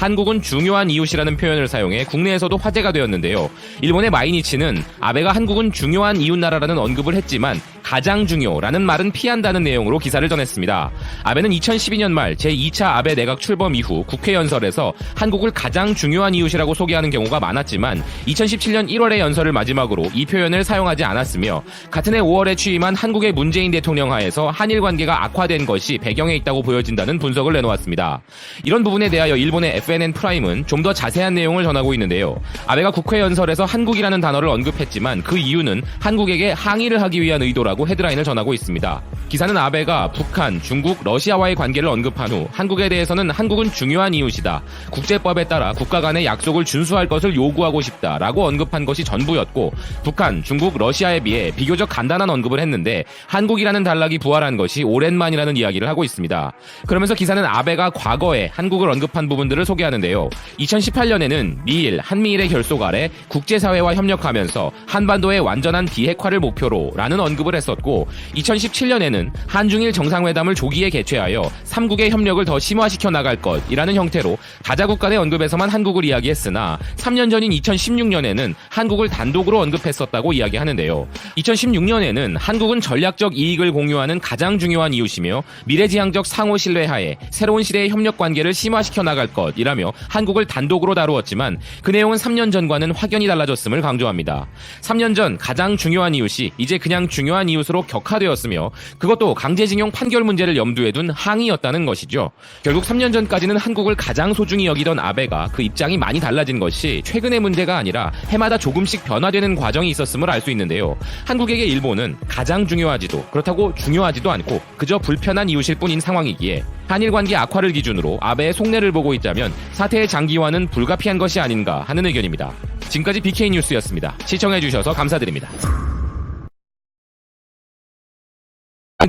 한국은 중요한 이웃이라는 표현을 사용해 국내에서도 화제가 되었는데요. 일본의 마이니치는 아베가 한국은 중요한 이웃나라라는 언급을 했지만 가장 중요라는 말은 피한다는 내용으로 기사를 전했습니다. 아베는 2012년 말 제2차 아베 내각 출범 이후 국회 연설에서 한국을 가장 중요한 이웃이라고 소개하는 경우가 많았지만 2017년 1월의 연설을 마지막으로 이 표현을 사용하지 않았으며 같은 해 5월에 취임한 한국의 문재인 대통령 하에서 한일 관계가 악화된 것이 배경에 있다고 보여진다는 분석을 내놓았습니다. 이런 부분에 대하여 일본의 FNN 프라임은 좀 더 자세한 내용을 전하고 있는데요. 아베가 국회 연설에서 한국이라는 단어를 언급했지만 그 이유는 한국에게 항의를 하기 위한 의도라고 헤드라인을 전하고 있습니다. 기사는 아베가 북한, 중국, 러시아와의 관계를 언급한 후 한국에 대해서는 한국은 중요한 이웃이다. 국제법에 따라 국가 간의 약속을 준수할 것을 요구하고 싶다라고 언급한 것이 전부였고 북한, 중국, 러시아에 비해 비교적 간단한 언급을 했는데 한국이라는 단락이 부활한 것이 오랜만이라는 이야기를 하고 있습니다. 그러면서 기사는 아베가 과거에 한국을 언급한 부분들을 소개하는데요. 2018년에는 미일, 한미일의 결속 아래 국제사회와 협력하면서 한반도의 완전한 비핵화를 목표로 라는 언급을 했었고 2017년에는 한중일 정상회담을 조기에 개최하여 3국의 협력을 더 심화시켜 나갈 것이라는 형태로 다자국 간의 언급에서만 한국을 이야기했으나 3년 전인 2016년에는 한국을 단독으로 언급했었다고 이야기하는데요. 2016년에는 한국은 전략적 이익을 공유하는 가장 중요한 이웃이며 미래지향적 상호 신뢰하에 새로운 시대의 협력 관계를 심화시켜 나갈 것이라며 한국을 단독으로 다루었지만 그 내용은 3년 전과는 확연히 달라졌음을 강조합니다. 3년 전 가장 중요한 이웃이 이제 그냥 중요한 이웃으로 격화되었으며 그것도 강제징용 판결 문제를 염두에 둔 항의였다는 것이죠. 결국 3년 전까지는 한국을 가장 소중히 여기던 아베가 그 입장이 많이 달라진 것이 최근의 문제가 아니라 해마다 조금씩 변화되는 과정이 있었음을 알 수 있는데요. 한국에게 일본은 가장 중요하지도 그렇다고 중요하지도 않고 그저 불편한 이웃일 뿐인 상황이기에 한일 관계 악화를 기준으로 아베의 속내를 보고 있자면 사태의 장기화는 불가피한 것이 아닌가 하는 의견입니다. 지금까지 BK 뉴스였습니다. 시청해주셔서 감사드립니다.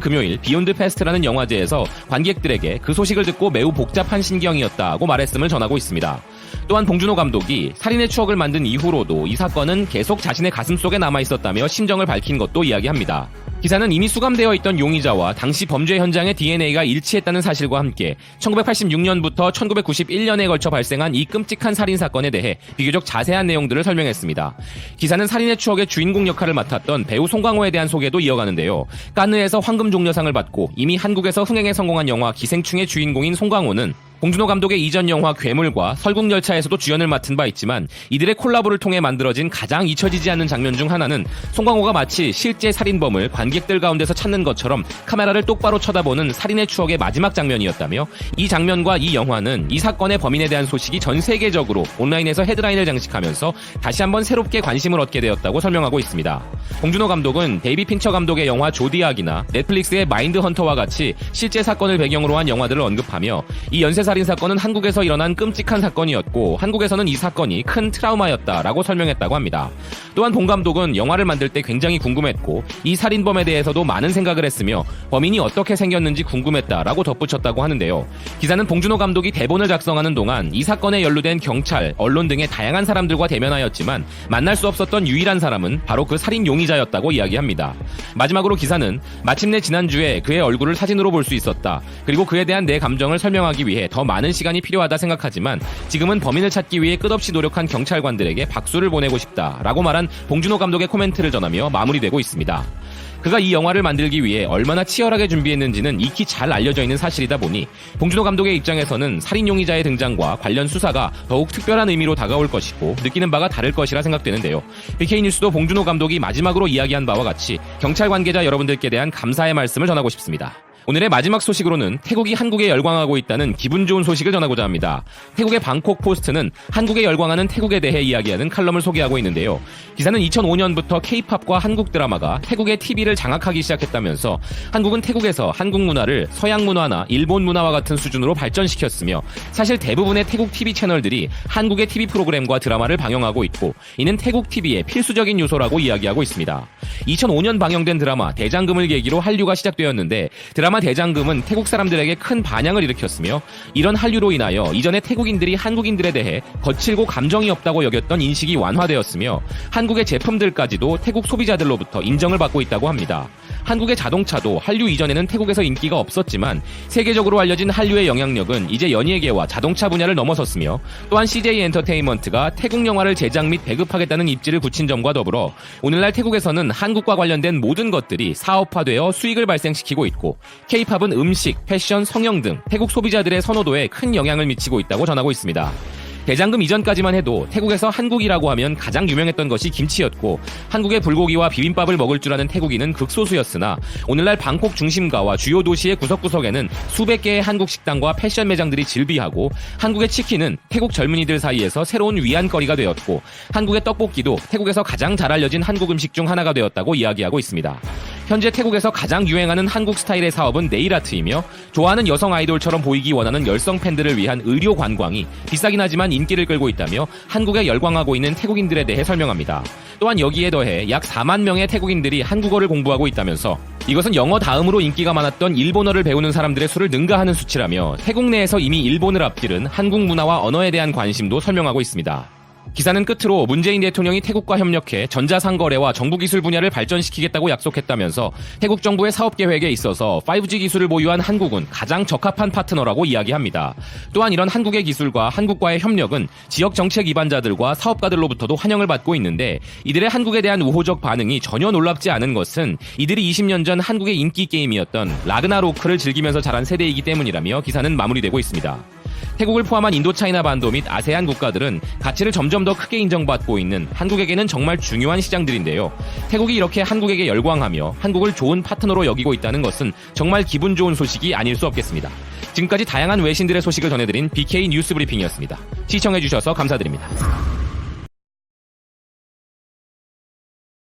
금요일 비욘드 페스트라는 영화제에서 관객들에게 그 소식을 듣고 매우 복잡한 신경이었다고 말했음을 전하고 있습니다. 또한 봉준호 감독이 살인의 추억을 만든 이후로도 이 사건은 계속 자신의 가슴속에 남아있었다며 심정을 밝힌 것도 이야기합니다. 기사는 이미 수감되어 있던 용의자와 당시 범죄 현장의 DNA가 일치했다는 사실과 함께 1986년부터 1991년에 걸쳐 발생한 이 끔찍한 살인사건에 대해 비교적 자세한 내용들을 설명했습니다. 기사는 살인의 추억의 주인공 역할을 맡았던 배우 송강호에 대한 소개도 이어가는데요. 깐느에서 황금종려상을 받고 이미 한국에서 흥행에 성공한 영화 기생충의 주인공인 송강호는 봉준호 감독의 이전 영화 괴물과 설국열차에서도 주연을 맡은 바 있지만 이들의 콜라보를 통해 만들어진 가장 잊혀지지 않는 장면 중 하나는 송강호가 마치 실제 살인범을 관객들 가운데서 찾는 것처럼 카메라를 똑바로 쳐다보는 살인의 추억의 마지막 장면이었다며 이 장면과 이 영화는 이 사건의 범인에 대한 소식이 전 세계적으로 온라인에서 헤드라인을 장식하면서 다시 한번 새롭게 관심을 얻게 되었다고 설명하고 있습니다. 봉준호 감독은 데이비 핀처 감독의 영화 조디악이나 넷플릭스의 마인드 헌터와 같이 실제 사건을 배경으로 한 영화들을 언급하며 이 연쇄살인 사건은 한국에서 일어난 끔찍한 사건이었고 한국에서는 이 사건이 큰 트라우마였다라고 설명했다고 합니다. 또한 봉 감독은 영화를 만들 때 굉장히 궁금했고 이 살인범에 대해서도 많은 생각을 했으며 범인이 어떻게 생겼는지 궁금했다라고 덧붙였다고 하는데요. 기사는 봉준호 감독이 대본을 작성하는 동안 이 사건에 연루된 경찰, 언론 등의 다양한 사람들과 대면하였지만 만날 수 없었던 유일한 사람은 바로 그 살인 용의자였다고 이야기합니다. 마지막으로 기사는 마침내 지난주에 그의 얼굴을 사진으로 볼 수 있었다. 그리고 그에 대한 내 감정을 설명하기 위해 더 많은 시간이 필요하다 생각하지만 지금은 범인을 찾기 위해 끝없이 노력한 경찰관들에게 박수를 보내고 싶다라고 말한 봉준호 감독의 코멘트를 전하며 마무리되고 있습니다. 그가 이 영화를 만들기 위해 얼마나 치열하게 준비했는지는 익히 잘 알려져 있는 사실이다 보니 봉준호 감독의 입장에서는 살인 용의자의 등장과 관련 수사가 더욱 특별한 의미로 다가올 것이고 느끼는 바가 다를 것이라 생각되는데요. BK 뉴스도 봉준호 감독이 마지막으로 이야기한 바와 같이 경찰 관계자 여러분들께 대한 감사의 말씀을 전하고 싶습니다. 오늘의 마지막 소식으로는 태국이 한국에 열광하고 있다는 기분 좋은 소식을 전하고자 합니다. 태국의 방콕 포스트는 한국에 열광하는 태국에 대해 이야기하는 칼럼을 소개하고 있는데요. 기사는 2005년부터 K-팝과 한국 드라마가 태국의 TV를 장악하기 시작했다면서 한국은 태국에서 한국 문화를 서양 문화나 일본 문화와 같은 수준으로 발전시켰으며 사실 대부분의 태국 TV 채널들이 한국의 TV 프로그램과 드라마를 방영하고 있고 이는 태국 TV의 필수적인 요소라고 이야기하고 있습니다. 2005년 방영된 드라마 대장금을 계기로 한류가 시작되었는데 드라마 드라마 대장금은 태국 사람들에게 큰 반향을 일으켰으며 이런 한류로 인하여 이전에 태국인들이 한국인들에 대해 거칠고 감정이 없다고 여겼던 인식이 완화되었으며 한국의 제품들까지도 태국 소비자들로부터 인정을 받고 있다고 합니다. 한국의 자동차도 한류 이전에는 태국에서 인기가 없었지만 세계적으로 알려진 한류의 영향력은 이제 연예계와 자동차 분야를 넘어섰으며 또한 CJ 엔터테인먼트가 태국 영화를 제작 및 배급하겠다는 입지를 굳힌 점과 더불어 오늘날 태국에서는 한국과 관련된 모든 것들이 사업화되어 수익을 발생시키고 있고 K-팝은 음식, 패션, 성형 등 태국 소비자들의 선호도에 큰 영향을 미치고 있다고 전하고 있습니다. 대장금 이전까지만 해도 태국에서 한국이라고 하면 가장 유명했던 것이 김치였고 한국의 불고기와 비빔밥을 먹을 줄 아는 태국인은 극소수였으나 오늘날 방콕 중심가와 주요 도시의 구석구석에는 수백 개의 한국 식당과 패션 매장들이 즐비하고 한국의 치킨은 태국 젊은이들 사이에서 새로운 위안거리가 되었고 한국의 떡볶이도 태국에서 가장 잘 알려진 한국 음식 중 하나가 되었다고 이야기하고 있습니다. 현재 태국에서 가장 유행하는 한국 스타일의 사업은 네일아트이며 좋아하는 여성 아이돌처럼 보이기 원하는 열성 팬들을 위한 의료 관광이 비싸긴 하지만 인기를 끌고 있다며 한국에 열광하고 있는 태국인들에 대해 설명합니다. 또한 여기에 더해 약 4만 명의 태국인들이 한국어를 공부하고 있다면서 이것은 영어 다음으로 인기가 많았던 일본어를 배우는 사람들의 수를 능가하는 수치라며 태국 내에서 이미 일본을 앞지른 한국 문화와 언어에 대한 관심도 설명하고 있습니다. 기사는 끝으로 문재인 대통령이 태국과 협력해 전자상거래와 정보기술 분야를 발전시키겠다고 약속했다면서 태국 정부의 사업 계획에 있어서 5G 기술을 보유한 한국은 가장 적합한 파트너라고 이야기합니다. 또한 이런 한국의 기술과 한국과의 협력은 지역 정책 기반자들과 사업가들로부터도 환영을 받고 있는데 이들의 한국에 대한 우호적 반응이 전혀 놀랍지 않은 것은 이들이 20년 전 한국의 인기 게임이었던 라그나로크를 즐기면서 자란 세대이기 때문이라며 기사는 마무리되고 있습니다. 태국을 포함한 인도차이나 반도 및 아세안 국가들은 가치를 점점 더 크게 인정받고 있는 한국에게는 정말 중요한 시장들인데요. 태국이 이렇게 한국에게 열광하며 한국을 좋은 파트너로 여기고 있다는 것은 정말 기분 좋은 소식이 아닐 수 없겠습니다. 지금까지 다양한 외신들의 소식을 전해드린 BK 뉴스 브리핑이었습니다. 시청해주셔서 감사드립니다.